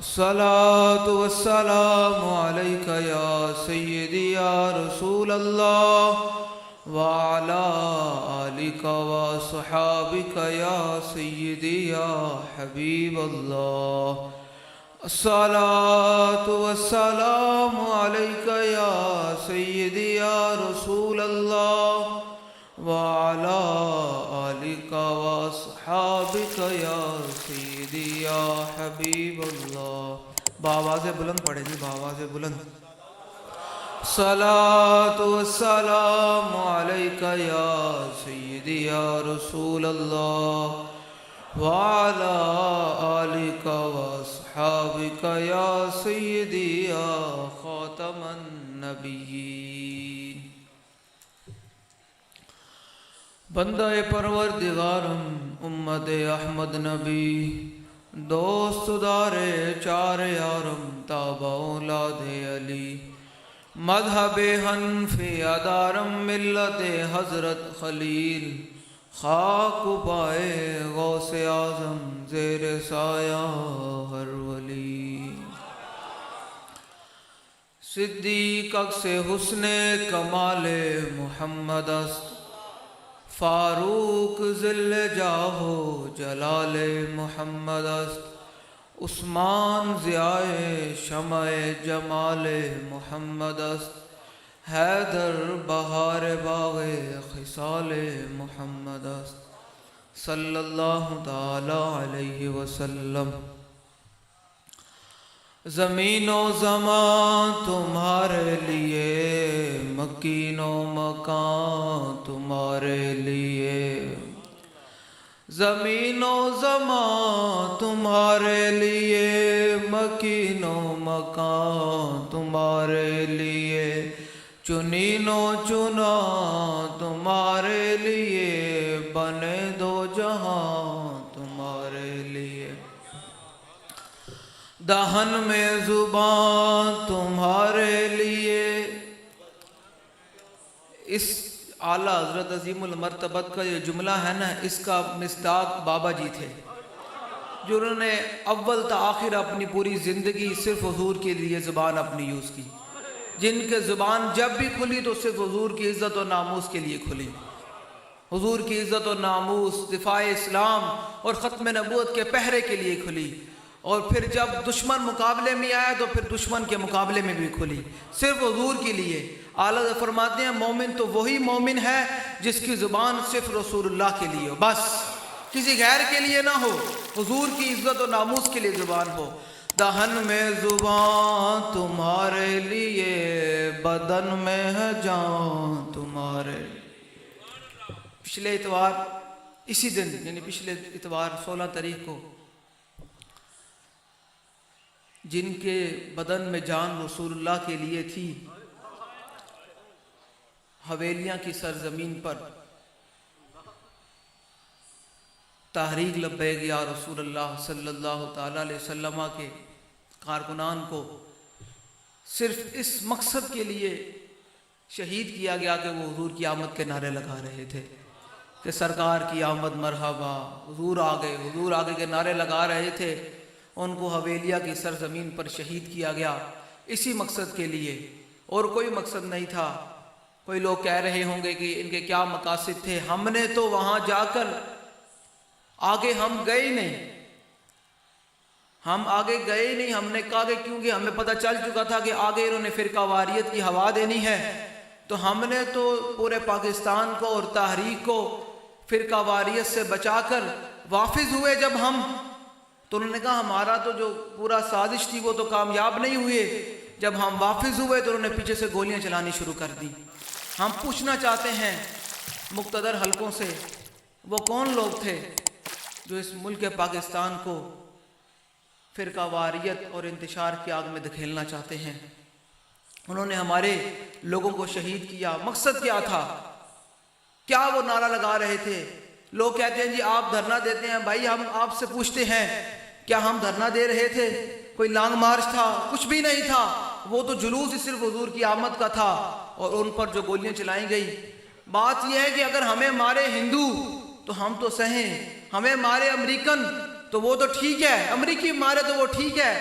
الصلاة والسلام عليك يا سيدي يا رسول الله وعلى آلك وصحابك يا سيدي يا حبيب الله. الصلاة والسلام عليك يا سيدي يا رسول الله وعلى آلك وصحابك يا سيدي يا حبيب الله. بآواز بلند پڑھے جی، بآواز بلند. الصلاة والسلام عليك يا سيدي يا رسول الله وعلى آلك وأصحابك يا سيدي يا خاتم النبيين. بندہ پروردگارم امت احمد نبی، دوست دار چار یارم تابع اولاد علی، مذہب حنفی ادارم ملت حضرت خلیل، خاک پائے غوث اعظم زیر سایہ ہر ولی. صدیق عکس حسن کمال محمد است، فاروق ذل جاہو جلال محمد است، عثمان ضیائے شمع جمال محمد است، حیدر بہار باغ خصال محمد است صلی اللہ تعالی علیہ وسلم. زمین و زمان تمہارے لیے، مکین و مکان تمہارے لیے، زمین و زمان تمہارے لیے، مکین و مکان تمہارے لیے، چنین و چنا تمہارے لیے، بنے دو جہاں تمہارے لیے. دہن میں زبان تمہارے لیے. اس اعلیٰ حضرت عظیم المرتبت کا یہ جملہ ہے نا، اس کا مصداق بابا جی تھے، جو انہوں نے اول تا آخر اپنی پوری زندگی صرف حضور کے لیے زبان اپنی یوز کی، جن کے زبان جب بھی کھلی تو صرف حضور کی عزت و ناموس کے لیے کھلی، حضور کی عزت و ناموس، دفاع اسلام اور ختم نبوت کے پہرے کے لیے کھلی. اور پھر جب دشمن مقابلے میں آیا تو پھر دشمن کے مقابلے میں بھی کھلی، صرف حضور کے لیے. اعلیٰ فرماتے ہیں مومن تو وہی مومن ہے جس کی زبان صرف رسول اللہ کے لیے ہو، بس کسی غیر کے لیے نہ ہو، حضور کی عزت و ناموس کے لیے زبان ہو. دہن میں زبان تمہارے لیے، بدن میں ہے جان تمہارے. پچھلے اتوار اسی دن یعنی پچھلے اتوار 16 تاریخ کو جن کے بدن میں جان رسول اللہ کے لیے تھی، حویلیاں کی سرزمین پر تحریک لبیک یا رسول اللہ صلی اللہ تعالیٰ علیہ وسلم کے کارکنان کو صرف اس مقصد کے لیے شہید کیا گیا کہ وہ حضور کی آمد کے نعرے لگا رہے تھے کہ سرکار کی آمد مرحبا، حضور آگئے، حضور آگے کے نعرے لگا رہے تھے. ان کو حویلیہ کی سرزمین پر شہید کیا گیا اسی مقصد کے لیے، اور کوئی مقصد نہیں تھا. کوئی لوگ کہہ رہے ہوں گے کہ ان کے کیا مقاصد تھے. ہم نے تو وہاں جا کر آگے ہم گئے نہیں، ہم آگے گئے نہیں. ہم نے کہا کہ کیونکہ ہمیں پتہ چل چکا تھا کہ آگے انہوں نے فرقہ واریت کی ہوا دینی ہے، تو ہم نے تو پورے پاکستان کو اور تحریک کو فرقہ واریت سے بچا کر واپس ہوئے. جب ہم تو انہوں نے کہا ہمارا تو جو پورا سازش تھی وہ تو کامیاب نہیں ہوئے. جب ہم واپس ہوئے تو انہوں نے پیچھے سے گولیاں چلانی شروع کر دی. ہم پوچھنا چاہتے ہیں مقتدر حلقوں سے، وہ کون لوگ تھے جو اس ملک پاکستان کو فرقہ واریت اور انتشار کی آگ میں دھکیلنا چاہتے ہیں؟ انہوں نے ہمارے لوگوں کو شہید کیا. مقصد کیا تھا؟ کیا وہ نعرہ لگا رہے تھے؟ لوگ کہتے ہیں جی آپ دھرنا دیتے ہیں. بھائی ہم آپ سے پوچھتے ہیں کیا ہم دھرنا دے رہے تھے؟ کوئی لانگ مارچ تھا؟ کچھ بھی نہیں تھا. وہ تو جلوس ہی صرف حضور کی آمد کا تھا اور ان پر جو گولیاں چلائی گئی. بات یہ ہے کہ اگر ہمیں مارے ہندو تو ہم تو سہیں، ہمیں مارے امریکن تو وہ تو ٹھیک ہے، امریکی مارے تو وہ ٹھیک ہے،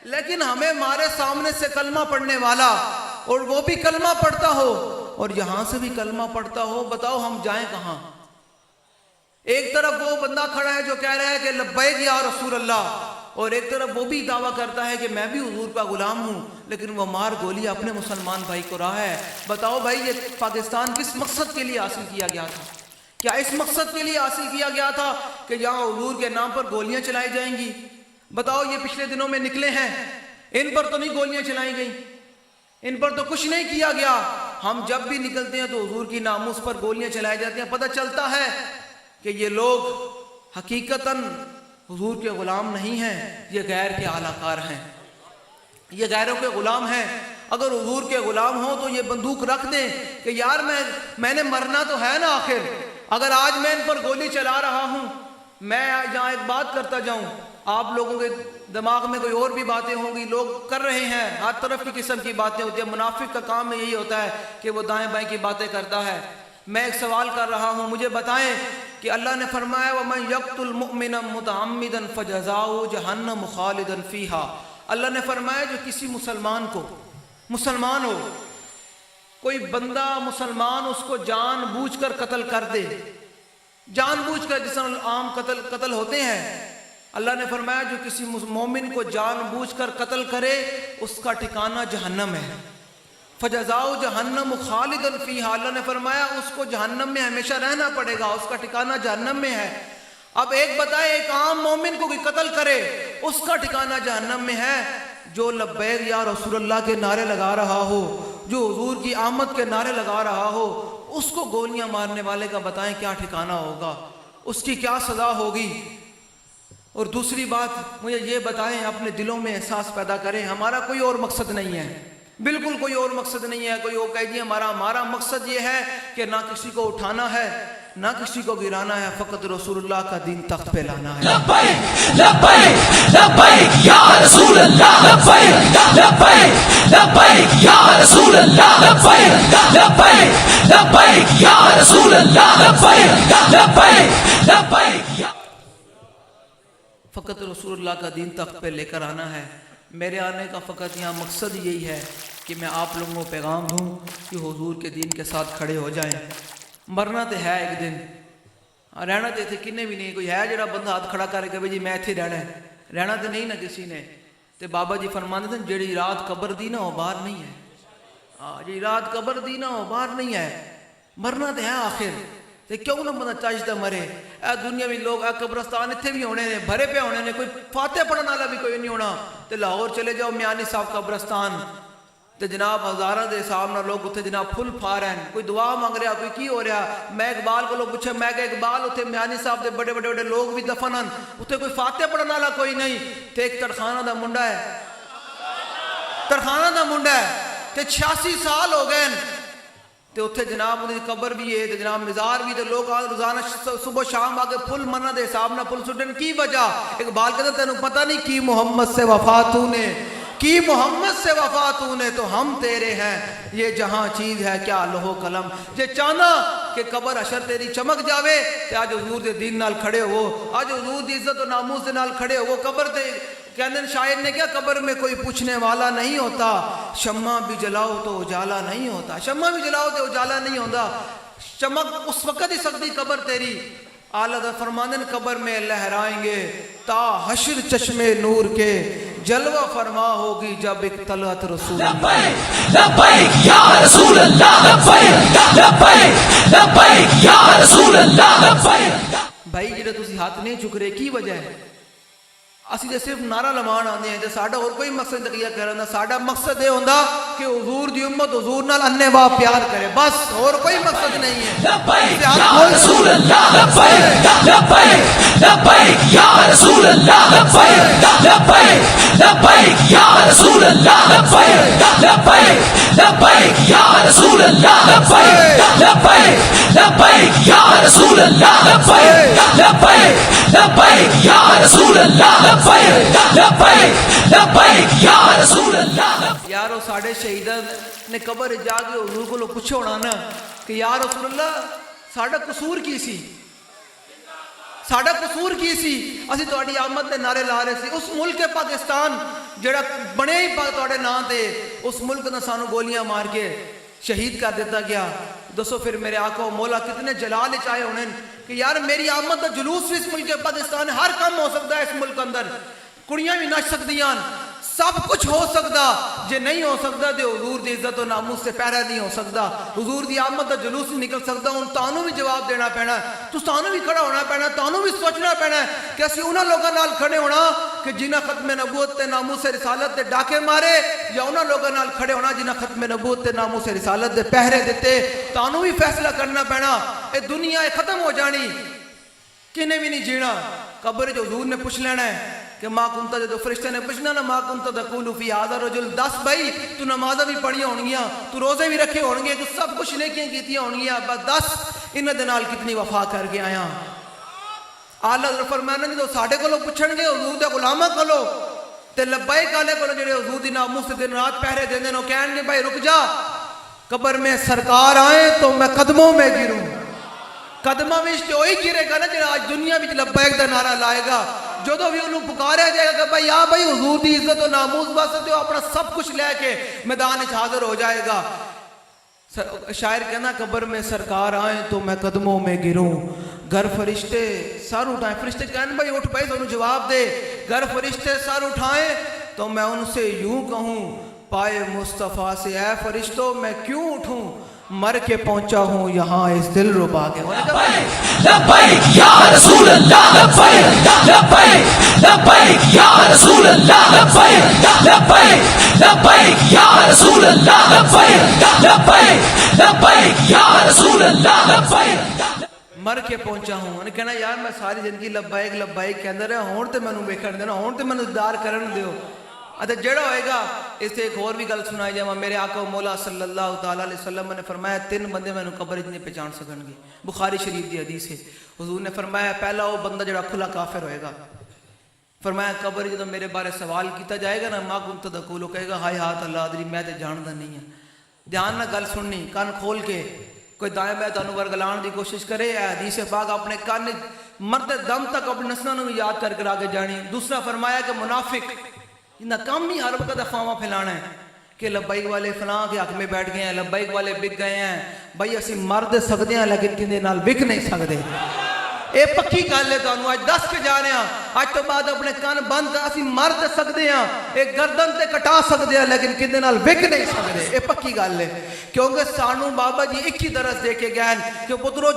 لیکن ہمیں ہمارے سامنے سے کلمہ پڑھنے والا اور وہ بھی کلمہ پڑھتا ہو اور یہاں سے بھی کلمہ پڑھتا ہو، بتاؤ ہم جائیں کہاں؟ ایک طرف وہ بندہ کھڑا ہے جو کہہ رہا ہے کہ لبیک یا رسول اللہ، اور ایک طرف وہ بھی دعویٰ کرتا ہے کہ میں بھی حضور کا غلام ہوں، لیکن وہ مار گولی اپنے مسلمان بھائی کو رہا ہے۔ بتاؤ بھائی یہ پاکستان کس مقصد کے لیے حاصل کیا گیا تھا؟ کیا اس مقصد کے لیے حاصل کیا گیا تھا کہ یہاں حضور کے نام پر گولیاں چلائی جائیں گی؟ بتاؤ یہ پچھلے دنوں میں نکلے ہیں، ان پر تو نہیں گولیاں چلائی گئیں، ان پر تو کچھ نہیں کیا گیا۔ ہم جب بھی نکلتے ہیں تو حضور کی ناموس پر گولیاں چلائی جاتی ہیں۔ پتہ چلتا ہے کہ یہ لوگ حقیقتاً حضور کے غلام نہیں ہیں، یہ غیر کے اعلیٰ کار ہیں، یہ غیروں کے غلام ہیں۔ اگر حضور کے غلام ہوں تو یہ بندوق رکھ دیں کہ یار میں نے مرنا تو ہے نا آخر، اگر آج میں ان پر گولی چلا رہا ہوں، میں یہاں ایک بات کرتا جاؤں، آپ لوگوں کے دماغ میں کوئی اور بھی باتیں ہوں گی، لوگ کر رہے ہیں، ہر طرف کی قسم کی باتیں ہوتی ہیں۔ منافق کا کام میں یہی ہوتا ہے کہ وہ دائیں بائیں کی باتیں کرتا ہے۔ میں ایک سوال کر رہا ہوں، مجھے بتائیں کہ اللہ نے فرمایا وَمَن يَقْتُلْ مُؤْمِنًا مُتَعَمِّدًا فَجَزَاؤُهُ جَهَنَّمُ خَالِدًا فِيهَا۔ اللہ نے فرمایا جو کسی مسلمان کو، مسلمان ہو، کوئی بندہ مسلمان اس کو جان بوجھ کر قتل کر دے، جان بوجھ کر، جس طرح عام قتل ہوتے ہیں، اللہ نے فرمایا جو کسی مومن کو جان بوجھ کر قتل کرے اس کا ٹھکانہ جہنم ہے۔ فجزاؤ جہنم خالدن فیہا، اللہ نے فرمایا اس کو جہنم میں ہمیشہ رہنا پڑے گا، اس کا ٹھکانہ جہنم میں ہے۔ اب ایک بتائے، ایک عام مومن کو کوئی قتل کرے اس کا ٹھکانہ جہنم میں ہے، جو لبیک یا رسول اللہ کے نعرے لگا رہا ہو، جو حضور کی آمد کے نعرے لگا رہا ہو، اس کو گولیاں مارنے والے کا بتائیں کیا ٹھکانہ ہوگا، اس کی کیا سزا ہوگی۔ اور دوسری بات مجھے یہ بتائیں، اپنے دلوں میں احساس پیدا کریں، ہمارا کوئی اور مقصد نہیں ہے، بالکل کوئی اور مقصد نہیں ہے۔ کوئی وہ کہہ دیا ہمارا مقصد یہ ہے کہ نہ کسی کو اٹھانا ہے نہ کسی کو گرانا ہے، فقط رسول اللہ کا دین تخت پہ لانا ہے۔ لبیک لبیک لبیک یا رسول اللہ، لبیک لبیک لبیک یا رسول اللہ، لبیک لبیک لبیک یا رسول اللہ، لبیک لبیک لبیک یا فقط رسول اللہ کا دین تخت پہ لے کر آنا ہے۔ میرے آنے کا فقط یہاں مقصد یہی ہے کہ میں آپ لوگوں کو پیغام دوں کہ حضور کے دین کے ساتھ کھڑے ہو جائیں۔ مرنا تو ہے ایک دن، رہنا تو اتنے کنے بھی نہیں، کوئی ہے جڑا بندہ ہاتھ کھڑا کر کے جی میں اتنے رہنا تو نہیں نا کسی نے۔ تو بابا جی فرماتے تھے جڑی رات قبر دی نا وہ باہر نہیں ہے، جی رات قبر دی نا وہ باہر نہیں ہے، مرنا تو ہے آخر۔ تے کیوں نہ بندہ چاہتا مرے؟ اے دنیا بھی لوگ، اے قبرستان اتنے بھی ہونے نے، بھرے پہ ہونے نے، کوئی فاتح پڑھنے والا بھی کوئی نہیں ہونا۔ تے لاہور چلے جاؤ میانی صاحب قبرستان، تے جناب ہزاراں دے حساب نہ لوگ اتنے جناب پھل پھا رہے ہیں، کوئی دعا مانگ رہا، کوئی کی ہو رہا۔ میں اقبال کو لوگ پوچھے، میں کہ اقبال اتنے میانی صاحب دے بڑے بڑے بڑے لوگ بھی دفن ہیں، اتنے کوئی فاتح پڑھنے والا کوئی نہیں۔ تے ایک ترخانہ دا منڈا ہے، ترخانہ دا منڈا ہے، تے 86 سال ہو گئے، تے اتنے جناب انہیں قبر بھی ہے، تے جناب مزار بھی، تے لوگ روزانہ صبح شام آگے پھل منہ دے حساب نہ پھل سٹن کی وجہ؟ اقبال کہتے تینوں پتہ نہیں کی محمد سے وفا تو نے، کی محمد سے وفا تو نے، تو ہم تیرے ہیں، یہ جہاں چیز ہے کیا لوح قلم۔ جے چاہنا کہ قبر اشر تیری چمک جاوے تے آج حضور دے دین نال کھڑے ہو، آج حضور دی عزت و ناموس دے نال کھڑے ہو۔ قبر تے کہنے شاعر نے کیا، قبر میں کوئی پوچھنے والا نہیں ہوتا، شمع بھی جلاؤ تو اجالا نہیں ہوتا، شمع بھی جلاؤ تو اجالا نہیں ہوتا، چمک اس وقت ہی سکتی قبر تیری۔ اعلیٰ فرماندن قبر میں لہرائیں گے تا حشر چشمے نور کے، جلوہ فرما ہوگی جب ایک طلعت رسول اللہ۔ لبیک لبیک یا رسول اللہ، لبیک لبیک لبیک یا رسول اللہ، لبیک۔ بھائی جڑے تسی ہاتھ نہیں چک رہے کی وجہ ہے؟ اسی تے صرف نعرہ لمان آنے ہیں تے ساڈا اور کوئی مقصد تقیہ کرنا، ساڈا مقصد یہ ہوندا کہ حضور دی امت حضور نال انے واہ پیار کرے، بس اور کوئی مقصد نہیں ہے۔ لبیک یا رسول اللہ، لبیک لبیک لبیک یا رسول اللہ، لبیک لبیک لبیک یا رسول اللہ، لبیک لبیک لبیک یا رسول اللہ، لبیک لبیک لبیک یا رسول اللہ، لبیک لبیک لبیک یا رسول اللہ، لبیک لبیک لبیک یا رسول اللہ۔ یارو ساڑھے شہیدان نے قبر جا کے حضور کو لوگ پوچھو نا کہ یا رسول اللہ ساڑھا قصور کی سی، ਸਾਡਾ ਕਸੂਰ ਕੀ ਸੀ? ਅਸੀਂ ਤੁਹਾਡੀ ਆਮਦ ਦੇ ਨਾਰੇ ਲਾ ਰਹੇ ਸੀ। ਉਸ ਮੁਲਕ ਪਾਕਿਸਤਾਨ ਜਿਹੜਾ ਬਣਿਆ ਹੀ ਤੁਹਾਡੇ ਨਾਂ ਤੇ, ਉਸ ਮੁਲਕ ਨੇ ਸਾਨੂੰ ਗੋਲੀਆਂ ਮਾਰ ਕੇ ਸ਼ਹੀਦ ਕਰ ਦਿੱਤਾ ਗਿਆ। ਦੱਸੋ ਫਿਰ ਮੇਰੇ ਆਕਾ ਮੌਲਾ ਕਿਤਨੇ ਜਲਾਲ ਚਾਹੇ ਹੋਣੇ کہ یار میری آمد دا جلوس بھی اس ملک پاکستان ہر کام ہو سکتا ہے اس ملک اندر، کڑیاں بھی نچ سکدیاں، سب کچھ ہو سکتا، جے نہیں ہو سکتا تے حضور دی عزت و ناموس سے پہرا نہیں ہو سکتا، حضور دی آمد دا جلوس نہیں نکل سکتا۔ ان تانوں بھی جواب دینا پینا ہے، تو تانوں بھی کھڑا ہونا پینا ہے، تانوں بھی سوچنا پینا ہے کہ اسی انہاں لوگاں نال کھڑے ہونا کہ جنہاں ختم نبوت تے ناموس رسالت دے ڈاکے مارے، یا انہاں لوگاں نال کھڑے ہونا جنہاں ختم نبوت تے ناموس رسالت دے پہرے دیتے۔ تانوں بھی فیصلہ کرنا پینا، اے دنیا ختم ہو جانی، کنے بھی نہیں جینا۔ قبر جو حضور نے پوچھ لینا ہے کہ ماں کنتا، جو فرشتے نے پوچھنا نا ماں کنتا تقول فی ھذا الرجل، دس بھائی تو نمازیں بھی پڑھی ہونگیاں، تو روزے بھی رکھے ہونگے، تو سب کچھ نیکیاں کیتیاں ہونگیاں، بس دس انہاں دے نال کتنی وفا کر کے آیا۔ آلہ حضرت فرمانا جدوں ساڈے کولوں پوچھن گے حضور دے غلاماں کولوں تے لبیک والے کولوں جڑے حضور دی ناموس تے دن رات پہرے دیندے نو، کہن گے بھائی رک جا، قبر میں سرکار آئے تو میں قدموں میں گروں۔ قدمہ وچ تے وہی گرے گا نا جڑا آج دنیا وچ لبیک دا نعرہ لائے گا، جدوں بھی انہوں پکاریا جائے گا کہ بھائی آ بھائی حضور دی عزت و ناموس واسطے اپنا سب کچھ لے کے میدان وچ حاضر ہو جائے گا۔ شاعر کہنا قبر میں سرکار آئیں تو میں قدموں میں گروں، گر فرشتے سر اٹھائیں، فرشتے کہنے بھائی اٹھ پائے تو انہوں جواب دے، گر فرشتے سر اٹھائیں تو میں ان سے یوں کہوں پائے مصطفیٰ سے اے فرشتوں میں کیوں اٹھوں، مر کے پہنچا ہوں یہاں اس دل ربا کے۔ لبیک یا رسول اللہ، لبیک لبیک لبیک یا رسول اللہ، لبیک لبیک لبیک یا رسول اللہ، لبیک لبیک لبیک یا رسول اللہ، لبیک مر کے پہنچا ہوں۔ انہیں کہنا یار میں ساری زندگی لبیک لبیک کے اندر ہے، ہون تے میں نو ویکھن دینا، ہون تے میں نو دیدار کرن دیو۔ اچھا جڑا ہوئے گا اس سے ایک اور بھی گل سنائی جائے، میرے آقا مولا صلی اللہ تعالیٰ علیہ وسلم نے فرمایا تین بندے میں قبر اتنے پہچان سکن گے، بخاری شریف دی حدیث ہے۔ حضور نے فرمایا پہلا وہ بندہ جڑا کھلا کافر ہوئے گا، فرمایا قبر جدو میرے بارے سوال کیتا جائے گا نا ما کنت تقول، کہے گا ہائے ہاتھ اللہ ادری میں تے جاندا نہیں ہوں۔ دھیان نہ گل سننی، کان کھول کے، کوئی دائیں بائیں تانوں ورگلان دی کوشش کرے، اے حدیث پاک اپنے کان مرتے دم تک اپنے نسلوں نے یاد کر کے آگے جانی۔ دوسرا فرمایا کہ منافق انہا کام ہی ہر وقت افواہ پھیلانا ہے کہ لبیک والے فلاں کے حق میں بیٹھ گئے ہیں، لبیک والے بک گئے ہیں، بھائی اسی مرد سکتے ہیں لیکن کندے نال بک نہیں سکتے۔ اے پکی گل ہے تانوں اج دس کے جا رہے ہیں، اج تو بعد اپنے کان بند اسی مرد سکتے ہیں، ایک گردن تے کٹا سکتے ہیں لیکن کندے نال بک نہیں سکتے۔ اے پکی گل ہے کیونکہ سانوں بابا جی ایک ہی درس دے کے گئے کہ پترو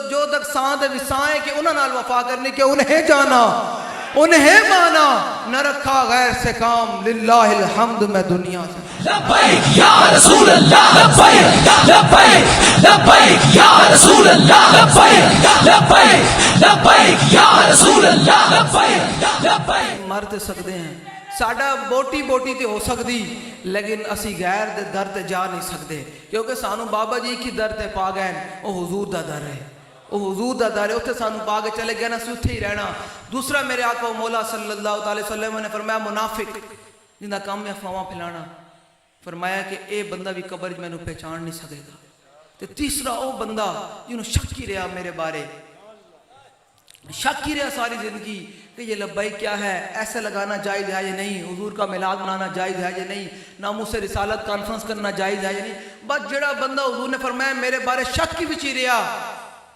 جو تک سان دے وسائیں کہ انہاں نال وفا کرنی، کہ انہیں جانا انہیں مانا، نہ رکھا غیر سے کام، للہ الحمد میں دنیا سے۔ لبیک یا رسول اللہ، لبیک لبیک لبیک یا رسول اللہ، لبیک لبیک لبیک یا رسول اللہ، لبیک لبیک۔ مرد سکتے ہیں، ساڈا بوٹی بوٹی تے ہو سکتی لیکن اسی غیر دے در تے جا نہیں سکتے، کیونکہ سانو بابا جی کی در تے پا گئے، وہ حضور دا در ہے، وہ حضور دا در ہے، اتنے سانو پا کے چلے گئے نا، سی اتھے ہی رہنا۔ دوسرا میرے آقا مولا صلی اللہ علیہ وسلم نے فرمایا منافق جن کا کام ہے افواہ پھیلانا، فرمایا کہ اے بندہ بھی قبر میں نو پہچان نہیں سکے گا۔ تے تیسرا او بندہ جنہوں شک ہی رہا میرے بارے، شک ہی رہا ساری زندگی کہ یہ لبیک کیا ہے، ایسے لگانا جائز ہے یا نہیں، حضور کا میلاد منانا جائز ہے یا نہیں، ناموس رسالت کانفرنس کرنا جائز ہے یا نہیں۔ بس جڑا بندہ حضور نے فرمایا میرے بارے شک ہی بچ ہی رہا،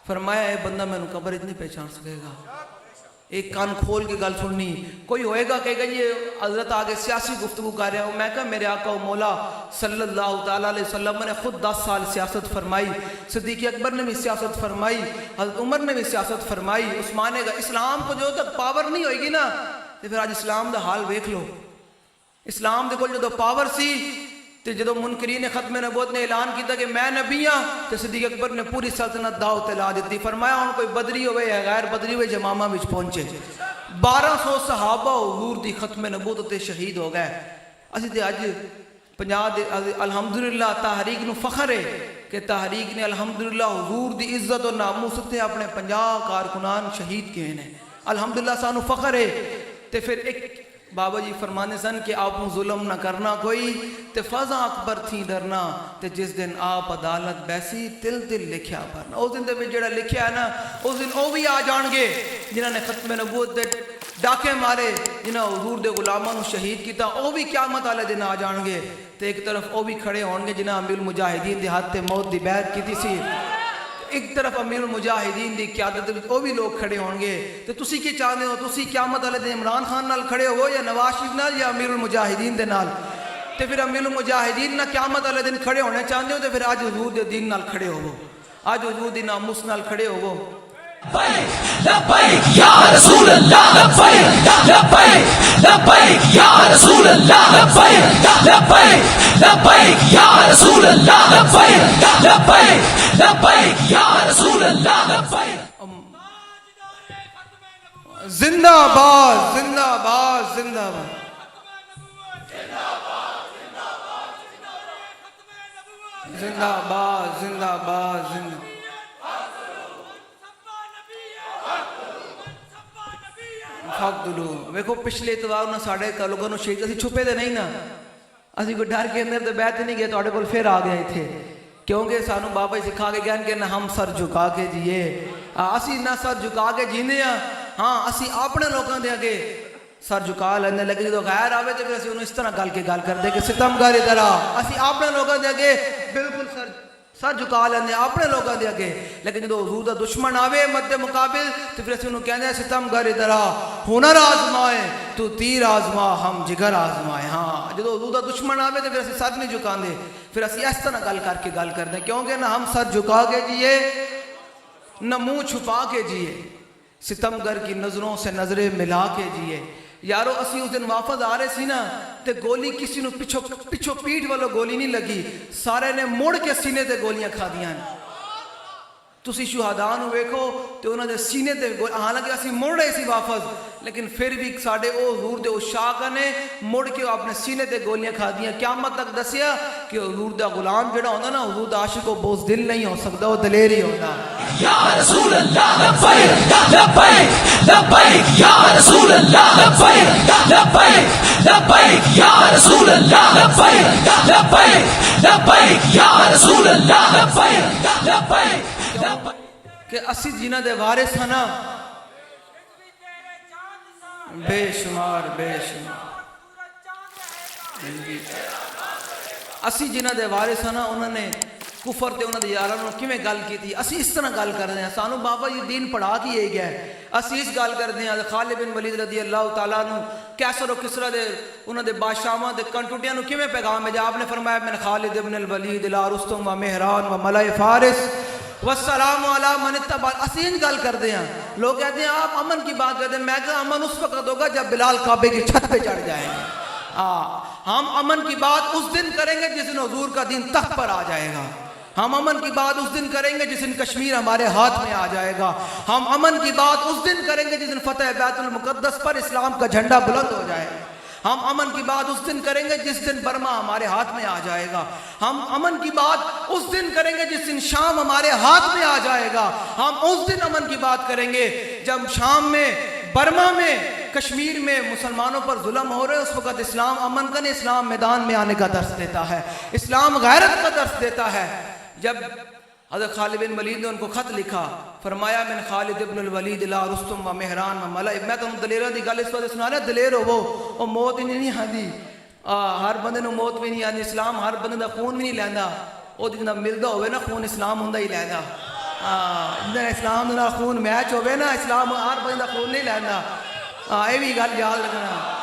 فرمایا اے بندہ میں نے قبر اتنی پہچان سکے گا۔ ایک کان کھول کے گل سننی، کوئی ہوئے گا کہے گا یہ حضرت آگے سیاسی گفتگو کر رہا ہوں، میں کہا میرے آقا و مولا صلی اللہ تعالیٰ علیہ وسلم نے خود 10 سال سیاست فرمائی، صدیق اکبر نے بھی سیاست فرمائی، حضرت عمر نے بھی سیاست فرمائی، عثمان نے اسلام کو جو تک پاور نہیں ہوئے گی نا، تو پھر آج اسلام دا حال ویکھ لو۔ اسلام دے کول جو پاور سی تے جدو منکرین ختم نبوت نے اعلان کیتا کہ میں نبی ہاں، تے صدیق اکبر نے پوری سلطنت داؤ تے لا دیتی، فرمایا ہن کوئی بدری ہوئے یا غیر بدری ہوئے جمامہ وچ پہنچے۔ 1200 صحابہ حضور دی ختم نبوت تے شہید ہو گئے۔ اسی تے اج پنجاب دے الحمدللہ تحریک نو فخر ہے کہ تحریک نے الحمدللہ حضور دی عزت و ناموس تے اپنے 50 کارکنان شہید کیے ہیں، الحمدللہ سانو فخر ہے۔ تے پھر ایک بابا جی فرمانے سن کہ آپ ظلم نہ کرنا کوئی تے فضا اکبر تھی ڈرنا تے جس دن آپ عدالت بیسی تل تل لکھیا پرنا. اس دن دے وچ جڑا لکھیا ہے نا اس دن او بھی آ جان گے جنہاں نے ختم نبوت دے ڈاکے مارے, جنہاں حضور دے غلاماں نو شہید کیتا, او بھی قیامت والے دن آ جان گے. تے ایک طرف او بھی کھڑے ہون گے جنہاں امیر المجاہدین دے ہاتھ تے موت دی بیعت کیتی سی, ایک طرف امیر المجاہدین دی قیادت وچ او بھی لوگ کھڑے ہون گے. تے تسی کی چاہندے ہو؟ تسی قیامت والے دن عمران خان نال کھڑے ہو یا نواز شریف نال یا امیر المجاہدین دے نال؟ تے پھر امیر المجاہدین نہ قیامت والے دن کھڑے ہونے چاہندے ہو تے پھر اج حضور دے دین نال کھڑے ہوو, اج حضور دی ناموس نال کھڑے ہوو. لبیک یا رسول اللہ, لبیک لبیک لبیک یا رسول اللہ, لبیک لبیک لبیک یا رسول اللہ, لبیک لبیک لبیک یا رسول اللہ, لبیک. زندہ باد زندہ باد زندہ باد. زندہ باد زندہ باد زندہ. ویکھو پچھلے اتوار نہ ساڈے لوگوں نو شہید اسی چھپے دے نہیں نا, اسی کوئی ڈر کے اندر تے بیٹھ نہیں گئے تواڈے کول پھر آ گئے ایتھے, کیونکہ سانو بابا جی سکھا کے گئے کہ نہ ہم سر جھکا کے جیے, اسی نہ سر جھکا کے جیندے ہاں. ہاں اسی اپنے لوگوں دے اگے سر جھکا لیندے, لیکن جدوں غیر آوے تے پھر اسی انہوں اس طرح گل کردے کہ ستمگار طرح اسی اپنے لوگوں دے اگے بالکل سر جھکا لیندے اپنے لوگوں دے اگے. لیکن جدوں حضور دا دشمن آوے مد مقابل تے پھر اسی انہوں کہندے ہیں ستمگار طرح ہنر آزمائے تو تیر آزما ہم جگر آزمائے. ہاں جدوں حضور دا دشمن آوے تے پھر اسی سر نہیں جھکاندے, پھر اسی اس طرح گل کر کے گل کردے, کیونکہ نہ ہم سر جھکا کے جیے نہ منہ چھپا کے جیے, ستمگر کی نظروں سے نظریں ملا کے جیے. یارو اسی اس دن واپس آ رہے سی نا تے گولی کسی نو پچھو پیٹھ والو گولی نہیں لگی, سارے نے مڑ کے سینے تے گولیاں کھا دیاں. تسی شہداء نو ویکھو تے انہاں دے سینے تے حالانکہ اسی مڑ رہے سی واپس, لیکن پھر بھی ساڈے او حضور دے عشاق نے مڑ کے اپنے سینے تے گولیاں کھا دیاں. قیامت تک دسیا کہ حضور دا غلام جڑا ہوندا نا حضور دا عاشق و بزدل نہیں ہو سکدا, وہ دلیر ہی ہوندا. یا رسول اللہ, لبیک لبیک لبیک یا رسول اللہ, لبیک لبیک لبیک یا رسول اللہ, لبیک لبیک لبیک یا رسول اللہ, لبیک لبیک کہ اسی جنہ دے وارث ہیں نا بے شمار اسی جنہ دے وارث ہیں نا انہوں نے کفر تے انہوں نے یاراں نو کیویں گل کیتی, اسی اس طرح گل کردے ہیں. سانو بابا جی دین پڑھا کے گیا ہے, اسی اس گل کردے ہیں. خالد بن ولید رضی اللہ تعالیٰ عنہ کیسر و کسرا دے انہوں دے بادشاہاں دے کنٹوٹیاں نو کیویں پیغام بھیجا. آپ نے فرمایا من خالد بن الولید لا رستم و مہران و ملائے فارس والسلام علی من اتبع. اسی ان گل کردے ہیں. لوگ کہتے ہیں آپ امن کی بات کرتے ہیں, میں کہا امن اس وقت ہوگا جب بلال کعبے کی چھت پہ چڑھ جائے گا. ہم امن کی بات اس دن کریں گے جس دن حضور کا دین تخت پر آ جائے گا. ہم امن کی بات اس دن کریں گے جس دن کشمیر ہمارے ہاتھ میں آ جائے گا. ہم امن کی بات اس دن کریں گے جس دن فتح بیت المقدس پر اسلام کا جھنڈا بلند ہو جائے گا. ہم امن کی بات اس دن کریں گے جس دن برما ہمارے ہاتھ میں آ جائے گا. ہم امن کی بات اس دن کریں گے جس دن شام ہمارے ہاتھ میں آ جائے گا. ہم اس دن امن کی بات کریں گے جب شام میں, برما میں, کشمیر میں مسلمانوں پر ظلم ہو رہے ہیں. اس وقت اسلام امن کا نہیں, اسلام میدان میں آنے کا درس دیتا ہے, اسلام غیرت کا درس دیتا ہے. جب حضرت خالد بن ولید نے ان کو خط لکھا, فرمایا من خالد ابن الولید لا رستم و مہران و ملائے. میں تو دلیروں دی گل اس وقت سنا رہا, دلیر ہو وہ موت ہی نہیں آتی. ہر بندے نو موت بھی نہیں آتی. اسلام ہر بندے دا خون بھی نہیں لیندا, وہ جنہ ملدا ہوئے نا خون اسلام ہوندا ہی لیندا. اسلام دا خون میچ ہوئے نا, اسلام ہر بندے دا خون نہیں لیندا. یہ بھی گل یاد رکھنا.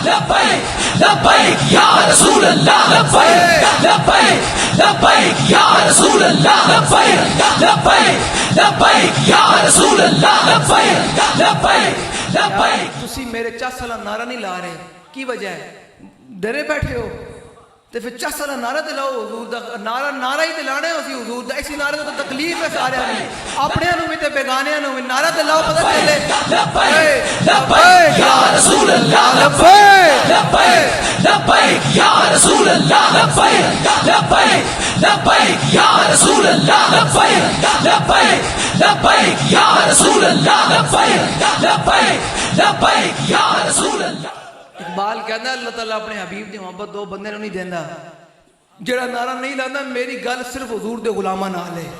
لبیک لبیک یا رسول اللہ, لبیک لبیک لبیک یا رسول اللہ, لبیک لبیک لبیک یا رسول اللہ, لبیک لبیک لبیک. تسی میرے 4 سالہ نعرہ نہیں لا رہے, کی وجہ ہے؟ ڈرے بیٹھے ہو تے پھر 4 سالہ نعرہ تے لاؤ. حضور دا نعرہ ہی تے لانے ہو سی حضور دا. اسی نعرے تو تکلیف ہے سارے نہیں, اپنے نو بھی تے بیگانے نو بھی. نعرہ تے لاؤ پتہ چلے لبیک لبیک یا رسول اللہ, لبیک لبیک لبیک یا رسول اللہ, لبیک لبیک لبیک یا رسول اللہ, لبیک لبیک لبیک یا رسول اللہ, لبیک لبیک لبیک یا رسول اللہ. اقبال کہتا ہے اللہ تعالیٰ اپنے حبیب دی محبت دو بندے نوں نہیں دیندا جڑا نعرہ نہیں لاتا میری گل صرف حضور دے غلاماں نال ہے.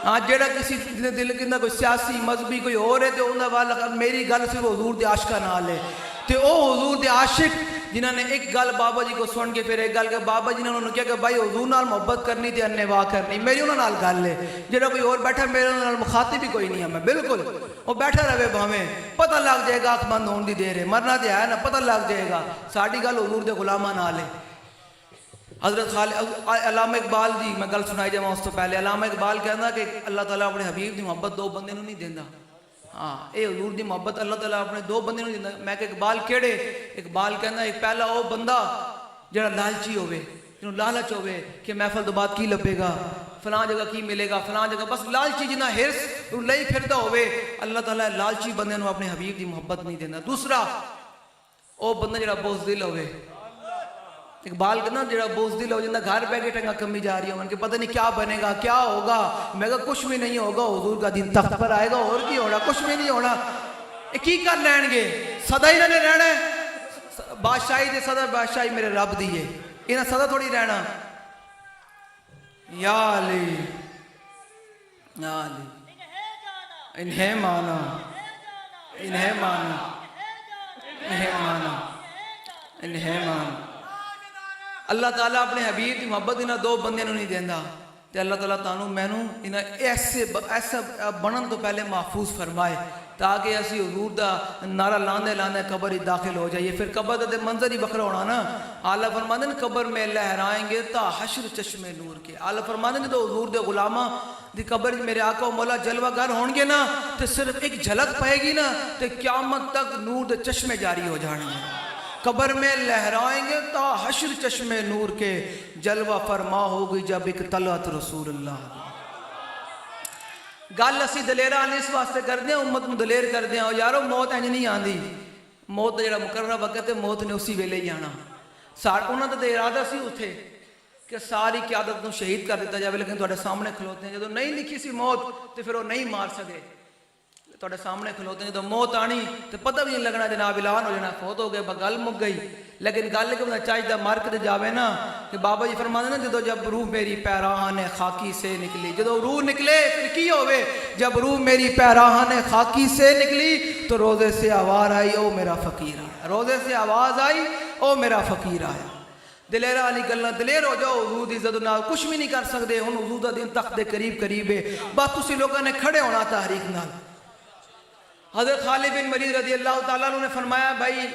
ہاں جڑا کسی دے دل کے کوئی سیاسی مذہبی کوئی اور ہے تو انہاں والا میری گل صرف حضور دے عاشقاں نال ہے. تے او حضور دے عاشق جنہاں نے ایک گل بابا جی کو سن کے پھر ایک گل کہ بابا جی نے انہوں نے کہا کہ بھائی حضور نال محبت کرنی تے انواع کرنی میری انہاں نال گل ہے. جڑا کوئی اور بیٹھا میرے نال مخاطب بھی کوئی نہیں ہے میں بالکل وہ بیٹھا رہے بھاویں پتہ لگ جائے گا آنکھ بند ہون دی دیر ہے مرنا تے ہے نا پتہ لگ جائے گا ساڈی گل حضور دے غلاماں نال ہے. حضرت علامہ اقبال جی میں گل سنائی جاواں اس تو پہلے علامہ اقبال کہنا کہ اللہ تعالیٰ اپنے حبیب دی محبت دو بندے نوں نہیں دیندا. ہاں اے حضور دی محبت اللہ تعالیٰ اپنے دو بندے نوں دیندا. میں کہ اقبال کیڑے اقبال کہنا ایک پہلا او بندہ جڑا لالچی ہوے جنوں لالچ ہوے کہ محفل تو بعد کی لبے گا فلاں جگہ کی ملے گا فلاں جگہ بس لالچی جنہ ہرس لئی پھردا ہوے اللہ تعالیٰ لالچی بندے نوں اپنے حبیب دی محبت نہیں دیندا. دوسرا او بندہ جڑا بزدل ہوے اقبال کہنا جڑا بزدل ہو جنہ گھر بیٹھ کے ٹنگا کمی جا رہی ہو ان کے پتہ نہیں کیا بنے گا کیا ہوگا. میں کہا کچھ بھی نہیں ہوگا حضور کا دین تخت پر آئے گا اور کی ہونا کچھ بھی نہیں ہونا. کی کر لین گے صدا ہی نے رہنا ہے بادشاہی دے صدا بادشاہی میرے رب دی ہے انہاں صدا تھوڑی رہنا. یا علی یا علی انہیں مانا انہیں مانا انہیں مانا انہیں مانا. اللہ تعالیٰ اپنے حبیب کی محبت انہاں دو بندے نوں نہیں دیندا تے اللہ تعالیٰ تانوں مینوں انہاں ایسا بنن تو پہلے محفوظ فرمائے تاکہ اسی حضور دا نعرہ لاندے لاندے قبر ہی داخل ہو جائیے. پھر قبر دا منظر ہی بکھرا ہونا نا. اعلیٰ فرماندے قبر میں لہرائیں گے تا حشر چشم نور کے. اعلیٰ فرماندے تو حضور دے غلاماں دی قبر میرے آقا و مولا جلوہ گر ہون گے نا تے صرف ایک جھلک پائے گی نا تے قیامت تک نور دے چشمے جاری ہو جانے ہیں. قبر میں لہرائیں گے تا حشر چشم نور کے جلوہ فرما ہوگی جب ایک طلعت رسول اللہ. گل اسی دلیرہ آنے اس واسطے کر دیں امت میں دلیر کر دیں یارو موت انج نہیں آندی موت جڑا مقررہ وقت ہے موت نے اسی ویلے ہی آنا. انہوں نے تو ارادہ سی اتھے کہ ساری قیادت کو شہید کر دیتا جائے لیکن تھوڑے سامنے کھلوتے ہیں جب نہیں لکھی سی موت تو پھر وہ نہیں مار سکے. تھوڑے سامنے کھلوتے ہیں جب موت آنی تو پتہ بھی نہیں لگنا جناب اعلان ہو جانا فوت ہو گئے گل مک گئی. لیکن گل کہ بندہ چاہیے مر کے جاوے نا کہ بابا جی فرماتے ہیں نا جب روح میری پیراہن خاکی سے نکلی جب روح نکلے پھر کی ہوئے جب روح میری پیراہن خاکی سے نکلی تو روزے سے آواز آئی او میرا فقیر آیا. روزے سے آواز آئی او میرا فقیر آیا. دلیرہ علی گلنا دلیر ہو جاؤ حضور دی عزت نال کچھ بھی نہیں کر سکتے ہن حضور دا دین تخت دے قریب قریب ہے بس تسی لوگوں نے کھڑے ہونا تحریک نال. حضرت خالد بن ولید رضی اللہ تعالیٰ عنہ نے فرمایا بھائی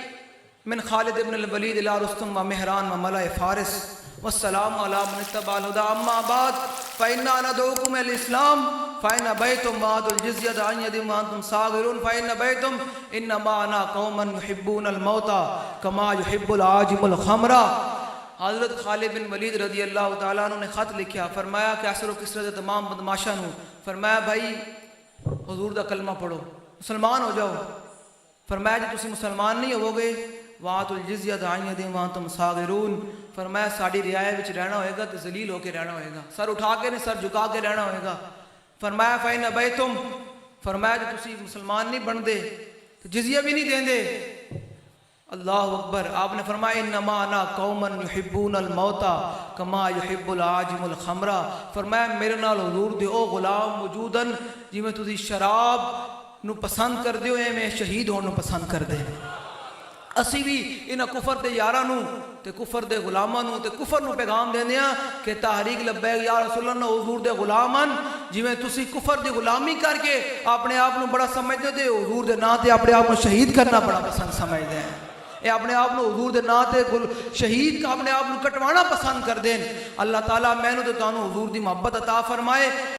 من خالد بن الولید الى رستم و مہران و ملائے فارس والسلام علی من اتبع الہدی اما بعد فإنا ندعوکم الاسلام فإن بیتم بعد الجزیۃ عن ید وانتم صاغرون فإن بیتم انما انا قوما يحبون الموت كما يحب العاجم الخمر. حضرت خالد بن ولید رضی اللہ تعالیٰ عنہ نے خط لکھا فرمایا کہ اثر و کثرت تمام بدماشاں نو فرمایا بھائی حضور دا کلمہ پڑھو مسلمان ہو جاؤ. فرمایا جی تسی مسلمان نہیں ہو گے وَآتُوا الْجِزْيَةَ عَنْ يَدٍ وَأَنْتُمْ صَاغِرُونَ فرمایا ساڑی رعایا وچ رہنا ہوئے گا تو ذلیل ہو کے رہنا ہوئے گا سر اٹھا کے نہیں سر جھکا کے رہنا ہوئے گا. فرمایا فَإِنَّ بَيْتُمْ فرمایا جی تسی مسلمان نہیں بن دے تو جزیہ بھی نہیں دیں دے. اللہ اکبر. آپ نے فرمایا انما انا قوما يحبون الموت كما يحب العاجم الخمر فرمایا میرے نال حضور دے او غلام موجودن جی میں تسی شراب نو پسند کر دیو میں شہید ہون نو پسند کر دے. اسی بھی انہاں کفر دے یاراں نو تے کفر دے غلاماں نو تے کفر نو پیغام دیندے ہاں کہ تحریک لبیک یا رسول اللہ حضور دے غلامن جویں تسی کفر دی غلامی کر کے اپنے آپ نو بڑا سمجھدے تے حضور دے نام تے اپنے آپ نو شہید کرنا بڑا پسند سمجھدے ہیں. اے اپنے آپ نو حضور دے نام تے شہید کا اپنے آپ نو کٹوانا پسند کر دین. اللہ تعالیٰ میں نو تے تانوں حضور دی محبت عطا فرمائے.